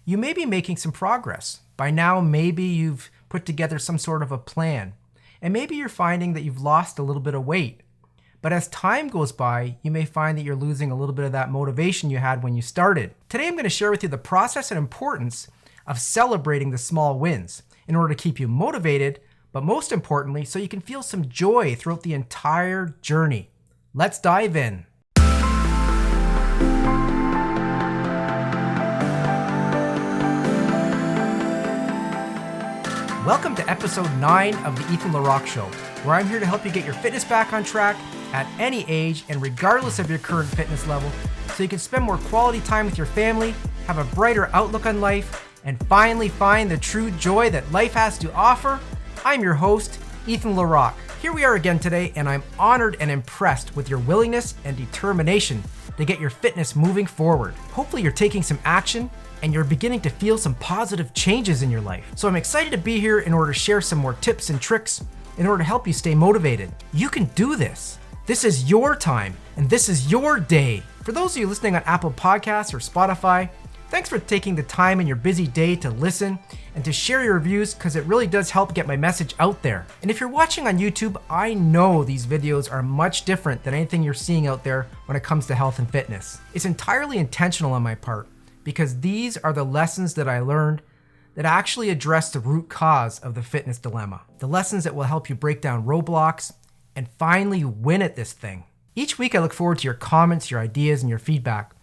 you may be making some progress. By now, maybe you've put together some sort of a plan, and maybe you're finding that you've lost a little bit of weight. But as time goes by, you may find that you're losing a little bit of that motivation you had when you started. Today, I'm going to share with you the process and importance of celebrating the small wins in order to keep you motivated, but most importantly, so you can feel some joy throughout the entire journey. Let's dive in. Welcome to episode 9 of the LeRock Show, where I'm here to help you get your fitness back on track at any age and regardless of your current fitness level, so you can spend more quality time with your family, have a brighter outlook on life, and finally find the true joy that life has to offer. I'm your host, LeRock. Here we are again today, and I'm honored and impressed with your willingness and determination to get your fitness moving forward. Hopefully you're taking some action and you're beginning to feel some positive changes in your life. So I'm excited to be here in order to share some more tips and tricks in order to help you stay motivated. You can do this. This is your time, and this is your day. For those of you listening on Apple Podcasts or Spotify, thanks for taking the time in your busy day to listen and to share your reviews, because it really does help get my message out there. And if you're watching on YouTube, I know these videos are much different than anything you're seeing out there when it comes to health and fitness. It's entirely intentional on my part, because these are the lessons that I learned that actually address the root cause of the fitness dilemma. The lessons that will help you break down roadblocks and finally win at this thing. Each week I look forward to your comments, your ideas, and your feedback,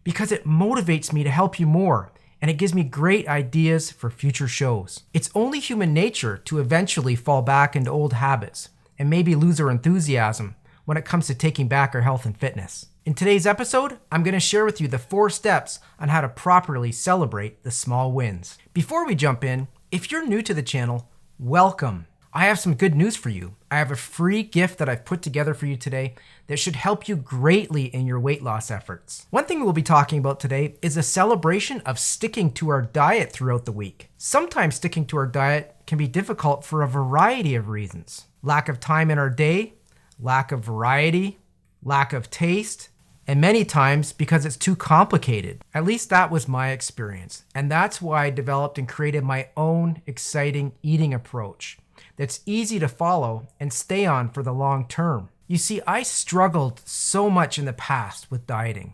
because it motivates me to help you more, and it gives me great ideas for future shows. It's only human nature to eventually fall back into old habits and maybe lose our enthusiasm when it comes to taking back our health and fitness. In today's episode, I'm going to share with you the 4 steps on how to properly celebrate the small wins. Before we jump in, if you're new to the channel, welcome. I have some good news for you. I have a free gift that I've put together for you today that should help you greatly in your weight loss efforts. One thing we'll be talking about today is a celebration of sticking to our diet throughout the week. Sometimes sticking to our diet can be difficult for a variety of reasons. Lack of time in our day, lack of variety, lack of taste, and many times because it's too complicated. At least that was my experience. And that's why I developed and created my own exciting eating approach that's easy to follow and stay on for the long term. You see, I struggled so much in the past with dieting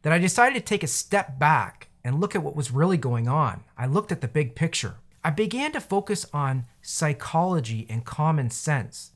that I decided to take a step back and look at what was really going on. I looked at the big picture. I began to focus on psychology and common sense.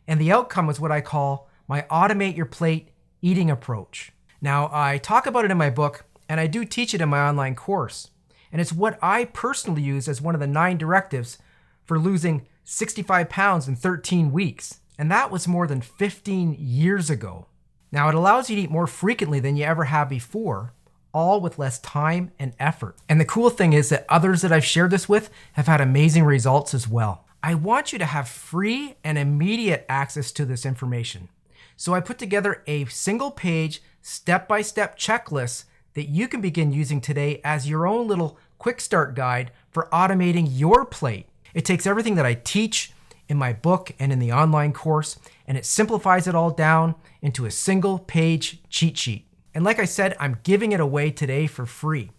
And the outcome was what I call my automate your plate eating approach. Now, I talk about it in my book, and I do teach it in my online course. And it's what I personally use as one of the 9 directives for losing 65 pounds in 13 weeks. And that was more than 15 years ago. Now, it allows you to eat more frequently than you ever have before, all with less time and effort. And the cool thing is that others that I've shared this with have had amazing results as well. I want you to have free and immediate access to this information. So I put together a single-page, step-by-step checklist that you can begin using today as your own little quick start guide for automating your plate. It takes everything that I teach in my book and in the online course, and it simplifies it all down into a single-page cheat sheet. And like I said, I'm giving it away today for free,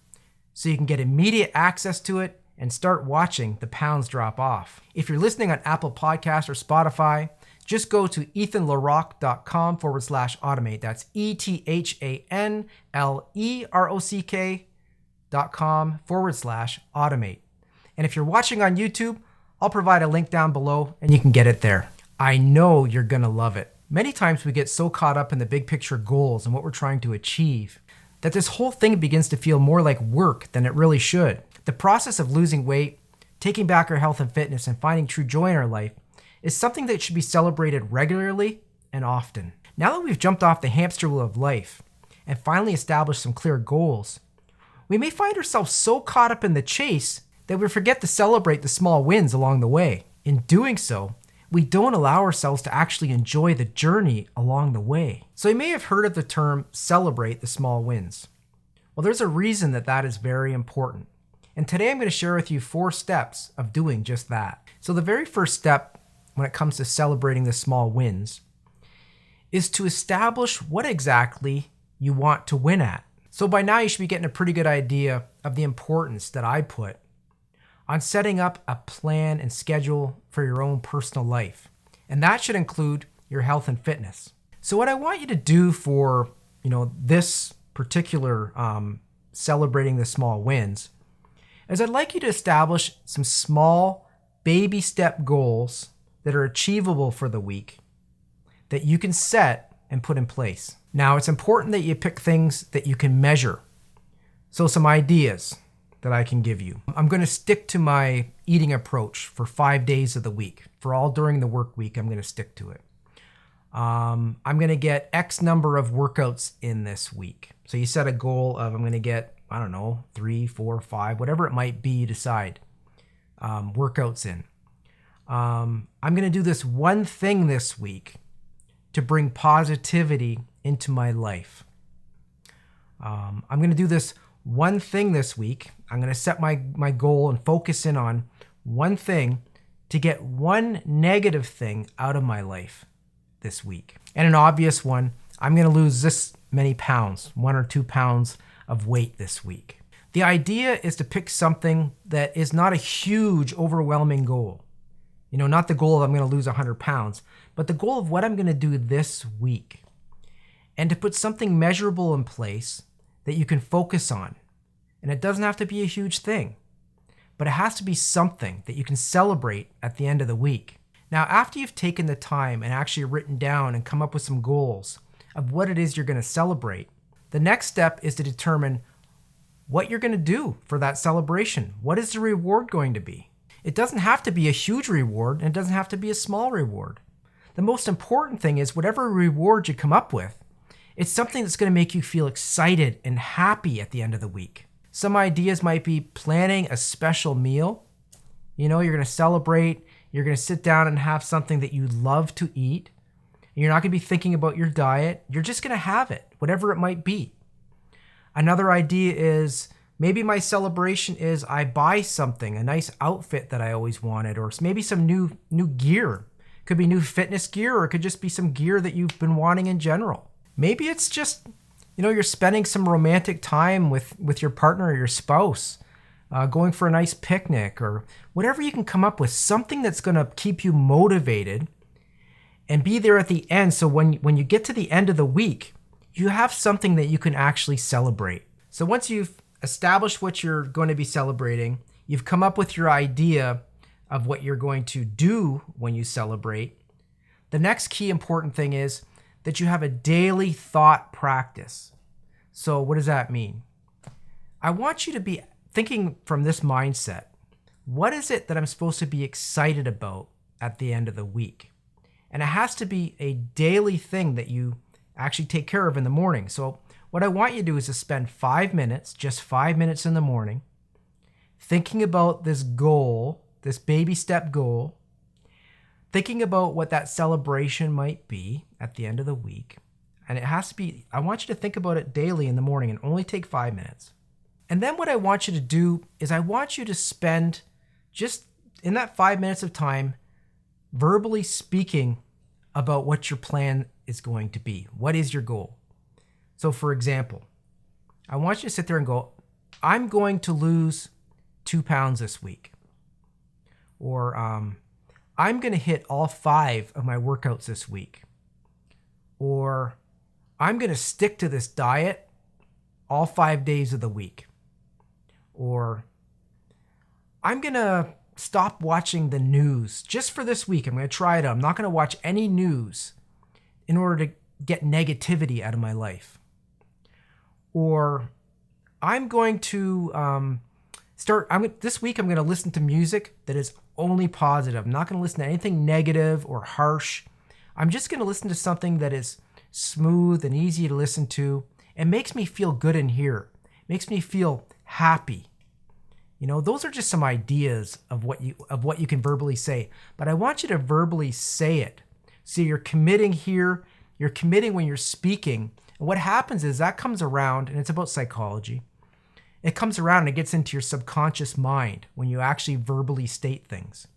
so you can get immediate access to it and start watching the pounds drop off. If you're listening on Apple Podcasts or Spotify, just go to ethanlerock.com/automate. That's ethanlerock.com/automate. And if you're watching on YouTube, I'll provide a link down below and you can get it there. I know you're gonna love it. Many times we get so caught up in the big picture goals and what we're trying to achieve that this whole thing begins to feel more like work than it really should. The process of losing weight, taking back our health and fitness, and finding true joy in our life is something that should be celebrated regularly and often. Now that we've jumped off the hamster wheel of life and finally established some clear goals, we may find ourselves so caught up in the chase that we forget to celebrate the small wins along the way. In doing so, we don't allow ourselves to actually enjoy the journey along the way. So you may have heard of the term celebrate the small wins. Well, there's a reason that that is very important. And today I'm going to share with you 4 steps of doing just that. So the very first step when it comes to celebrating the small wins is to establish what exactly you want to win at. So by now you should be getting a pretty good idea of the importance that I put on setting up a plan and schedule for your own personal life. And that should include your health and fitness. So what I want you to do for, this particular celebrating the small wins is I'd like you to establish some small baby step goals that are achievable for the week that you can set and put in place. Now, it's important that you pick things that you can measure. So some ideas that I can give you. I'm going to stick to my eating approach for 5 days of the week. For all during the work week, I'm going to stick to it. I'm going to get X number of workouts in this week. So you set a goal of, I'm going to get, 3, 4, 5, whatever it might be, you decide, workouts in. I'm going to do this one thing this week to bring positivity into my life. I'm going to do this one thing this week. I'm going to set my goal and focus in on one thing to get one negative thing out of my life this week. And an obvious one, I'm going to lose this many pounds, 1 or 2 pounds of weight this week. The idea is to pick something that is not a huge, overwhelming goal. Not the goal of I'm going to lose 100 pounds, but the goal of what I'm going to do this week. And to put something measurable in place that you can focus on. And it doesn't have to be a huge thing, but it has to be something that you can celebrate at the end of the week. Now, after you've taken the time and actually written down and come up with some goals of what it is you're going to celebrate, the next step is to determine what you're going to do for that celebration. What is the reward going to be? It doesn't have to be a huge reward, and it doesn't have to be a small reward. The most important thing is whatever reward you come up with, it's something that's going to make you feel excited and happy at the end of the week. Some ideas might be planning a special meal. You're going to celebrate. You're going to sit down and have something that you love to eat. You're not going to be thinking about your diet. You're just going to have it, whatever it might be. Another idea is maybe my celebration is I buy something, a nice outfit that I always wanted, or maybe some new gear. It could be new fitness gear, or it could just be some gear that you've been wanting in general. Maybe it's just, you're spending some romantic time with your partner or your spouse, going for a nice picnic, or whatever you can come up with, something that's going to keep you motivated and be there at the end. So when you get to the end of the week, you have something that you can actually celebrate. So once you've established what you're going to be celebrating, you've come up with your idea of what you're going to do when you celebrate, the next key important thing is that you have a daily thought practice. So what does that mean? I want you to be thinking from this mindset. What is it that I'm supposed to be excited about at the end of the week? And it has to be a daily thing that you actually take care of in the morning. So what I want you to do is to spend 5 minutes, just 5 minutes in the morning, thinking about this goal, this baby step goal, thinking about what that celebration might be at the end of the week. And it has to be, I want you to think about it daily in the morning and only take 5 minutes. And then what I want you to do is I want you to spend just in that 5 minutes of time verbally speaking about what your plan is going to be. What is your goal? So for example, I want you to sit there and go, I'm going to lose 2 pounds this week. Or I'm going to hit all 5 of my workouts this week. Or I'm going to stick to this diet all 5 days of the week. Or I'm going to stop watching the news just for this week. I'm going to try it out. I'm not going to watch any news in order to get negativity out of my life. Or I'm going to this week I'm going to listen to music that is only positive. I'm not going to listen to anything negative or harsh. I'm just going to listen to something that is smooth and easy to listen to and makes me feel good in here. Makes me feel happy. Those are just some ideas of what you can verbally say. But I want you to verbally say it. So you're committing here. You're committing when you're speaking. And what happens is that comes around, and it's about psychology. It comes around and it gets into your subconscious mind when you actually verbally state things.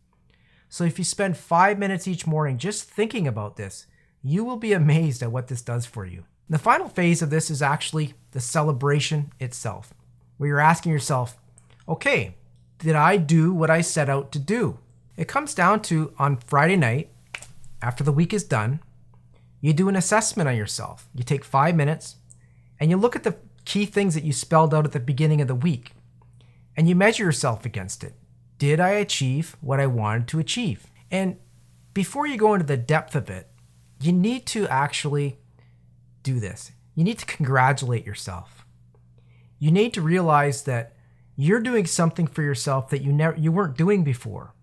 So if you spend 5 minutes each morning just thinking about this, you will be amazed at what this does for you. The final phase of this is actually the celebration itself. where you're asking yourself, okay, did I do what I set out to do? It comes down to on Friday night, after the week is done, you do an assessment on yourself. You take 5 minutes and you look at the key things that you spelled out at the beginning of the week and you measure yourself against it. Did I achieve what I wanted to achieve? And before you go into the depth of it, you need to actually do this. You need to congratulate yourself. You need to realize that you're doing something for yourself that you weren't doing before.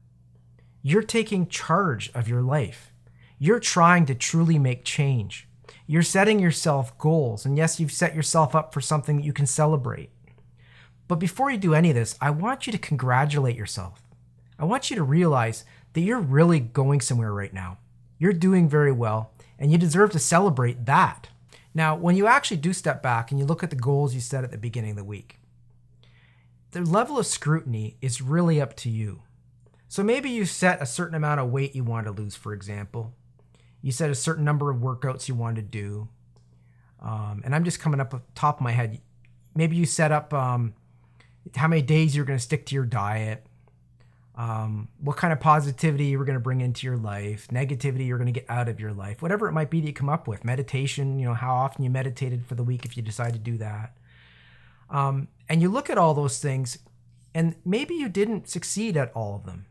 You're taking charge of your life. You're trying to truly make change. You're setting yourself goals. And yes, you've set yourself up for something that you can celebrate. But before you do any of this, I want you to congratulate yourself. I want you to realize that you're really going somewhere right now. You're doing very well, and you deserve to celebrate that. Now, when you actually do step back and you look at the goals you set at the beginning of the week, the level of scrutiny is really up to you. So maybe you set a certain amount of weight you want to lose, for example. You set a certain number of workouts you want to do. And I'm just coming up off the top of my head. Maybe you set up how many days you're going to stick to your diet, what kind of positivity you were going to bring into your life, negativity you're going to get out of your life, whatever it might be that you come up with. Meditation, how often you meditated for the week if you decide to do that. And you look at all those things, and maybe you didn't succeed at all of them.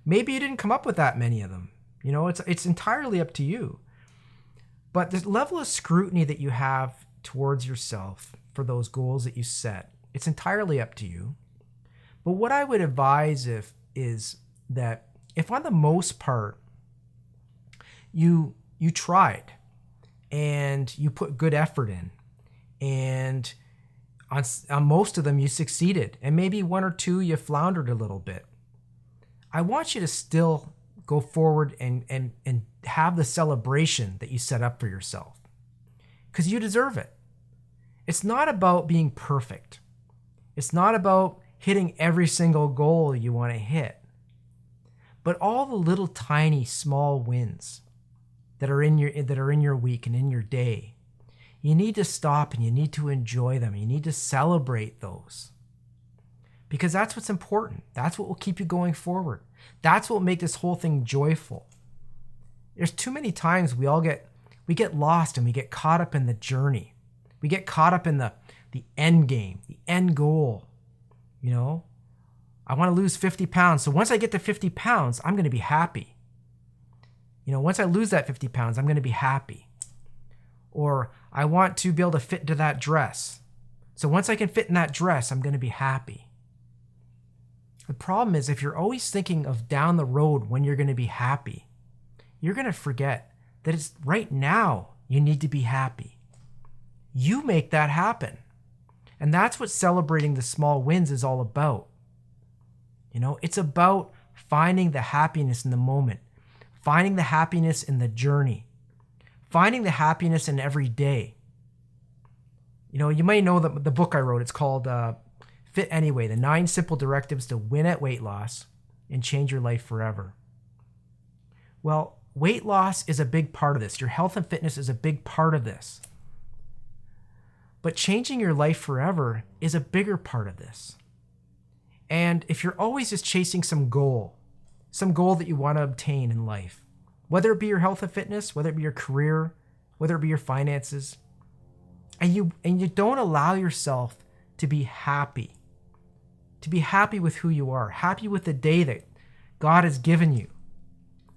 Maybe you didn't come up with that many of them. It's entirely up to you. But the level of scrutiny that you have towards yourself for those goals that you set, it's entirely up to you. But what I would advise is that if on the most part you tried and you put good effort in, and on most of them you succeeded, and maybe one or two you floundered a little bit, I want you to still go forward and have the celebration that you set up for yourself, because you deserve it. It's not about being perfect. It's not about hitting every single goal you want to hit, but all the little tiny small wins that are in your week and in your day. You need to stop and you need to enjoy them. You need to celebrate those, because that's what's important. That's what will keep you going forward. That's what will make this whole thing joyful. There's too many times we get lost and we get caught up in the journey. We get caught up in the end game, the end goal. I want to lose 50 pounds. So once I get to 50 pounds, I'm going to be happy. Once I lose that 50 pounds, I'm going to be happy. Or I want to be able to fit into that dress. So once I can fit in that dress, I'm going to be happy. The problem is, if you're always thinking of down the road when you're going to be happy, you're going to forget that it's right now you need to be happy. You make that happen. And that's what celebrating the small wins is all about. It's about finding the happiness in the moment, finding the happiness in the journey, finding the happiness in every day. You might know the book I wrote. It's called Fit Anyway, the 9 Simple Directives to Win at Weight Loss and Change Your Life Forever. Well, weight loss is a big part of this. Your health and fitness is a big part of this. But changing your life forever is a bigger part of this. And if you're always just chasing some goal that you want to obtain in life, whether it be your health and fitness, whether it be your career, whether it be your finances, and you don't allow yourself to be happy with who you are, happy with the day that God has given you,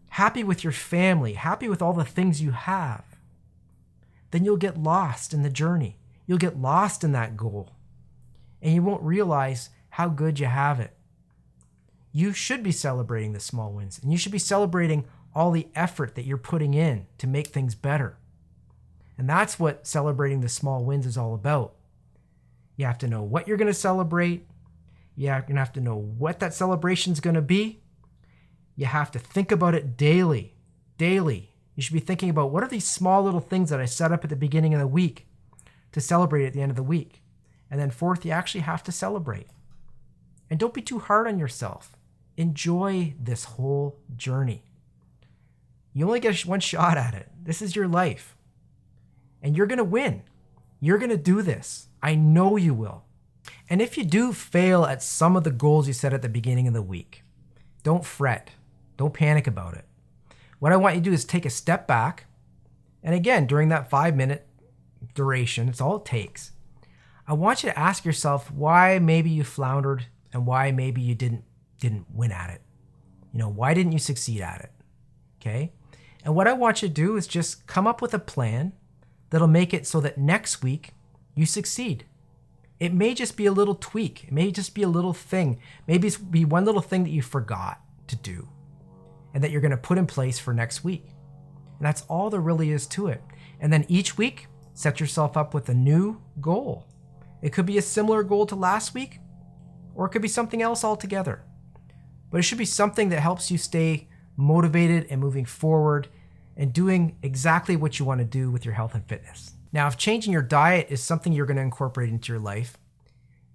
happy with your family, happy with all the things you have, then you'll get lost in the journey. You'll get lost in that goal, and you won't realize how good you have it. You should be celebrating the small wins, and you should be celebrating all the effort that you're putting in to make things better. And that's what celebrating the small wins is all about. You have to know what you're going to celebrate. You're going to have to know what that celebration is going to be. You have to think about it daily. You should be thinking about, what are these small little things that I set up at the beginning of the week to celebrate at the end of the week? And then fourth, you actually have to celebrate. And don't be too hard on yourself. Enjoy this whole journey. You only get one shot at it. This is your life. And you're going to win. You're going to do this. I know you will. And if you do fail at some of the goals you set at the beginning of the week, don't fret. Don't panic about it. What I want you to do is take a step back. And again, during that 5-minute duration, it's all it takes. I want you to ask yourself why maybe you floundered and why maybe you didn't win at it. Why didn't you succeed at it? Okay? And what I want you to do is just come up with a plan that'll make it so that next week you succeed. It may just be a little tweak. It may just be a little thing. Maybe it's be one little thing that you forgot to do and that you're going to put in place for next week. And that's all there really is to it. And then each week, set yourself up with a new goal. It could be a similar goal to last week, or it could be something else altogether. But it should be something that helps you stay motivated and moving forward and doing exactly what you want to do with your health and fitness. Now, if changing your diet is something you're going to incorporate into your life,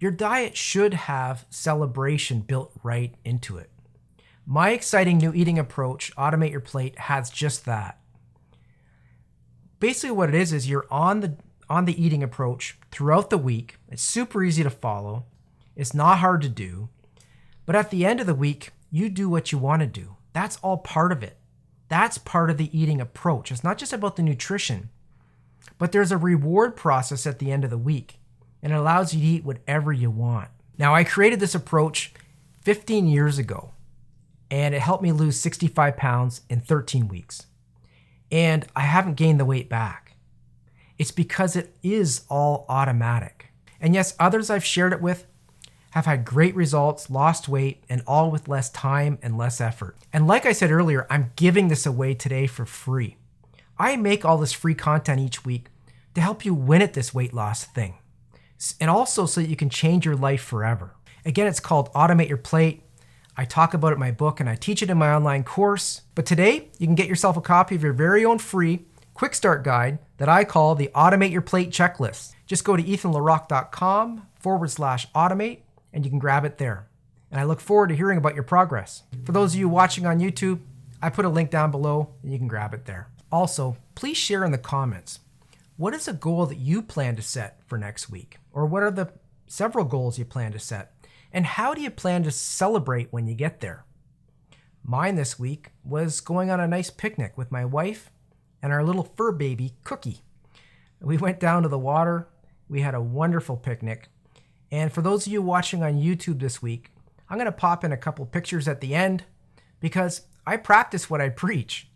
your diet should have celebration built right into it. My exciting new eating approach, Automate Your Plate, has just that. Basically what it is you're on the eating approach throughout the week. It's super easy to follow. It's not hard to do. But at the end of the week, you do what you want to do. That's all part of it. That's part of the eating approach. It's not just about the nutrition, but there's a reward process at the end of the week, and it allows you to eat whatever you want. Now, I created this approach 15 years ago, and it helped me lose 65 pounds in 13 weeks. And I haven't gained the weight back. It's because it is all automatic. And yes, others I've shared it with have had great results, lost weight, and all with less time and less effort. And like I said earlier, I'm giving this away today for free. I make all this free content each week to help you win at this weight loss thing. And also so that you can change your life forever. Again, it's called Automate Your Plate. I talk about it in my book and I teach it in my online course. But today, you can get yourself a copy of your very own free quick start guide that I call the Automate Your Plate Checklist. Just go to ethanlerock.com/automate and you can grab it there. And I look forward to hearing about your progress. For those of you watching on YouTube, I put a link down below and you can grab it there. Also, please share in the comments, what is a goal that you plan to set for next week? Or what are the several goals you plan to set? And how do you plan to celebrate when you get there? Mine this week was going on a nice picnic with my wife and our little fur baby, Cookie. We went down to the water. We had a wonderful picnic. And for those of you watching on YouTube this week, I'm going to pop in a couple pictures at the end because I practice what I preach.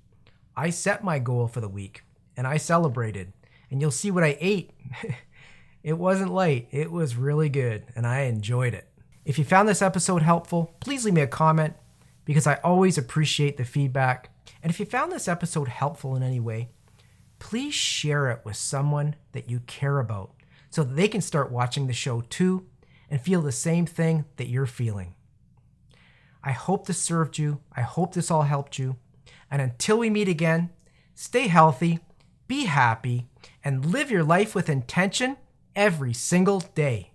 I set my goal for the week and I celebrated. And you'll see what I ate. It wasn't light. It was really good and I enjoyed it. If you found this episode helpful, please leave me a comment because I always appreciate the feedback. And if you found this episode helpful in any way, please share it with someone that you care about so that they can start watching the show too and feel the same thing that you're feeling. I hope this served you. I hope this all helped you. And until we meet again, stay healthy, be happy, and live your life with intention every single day.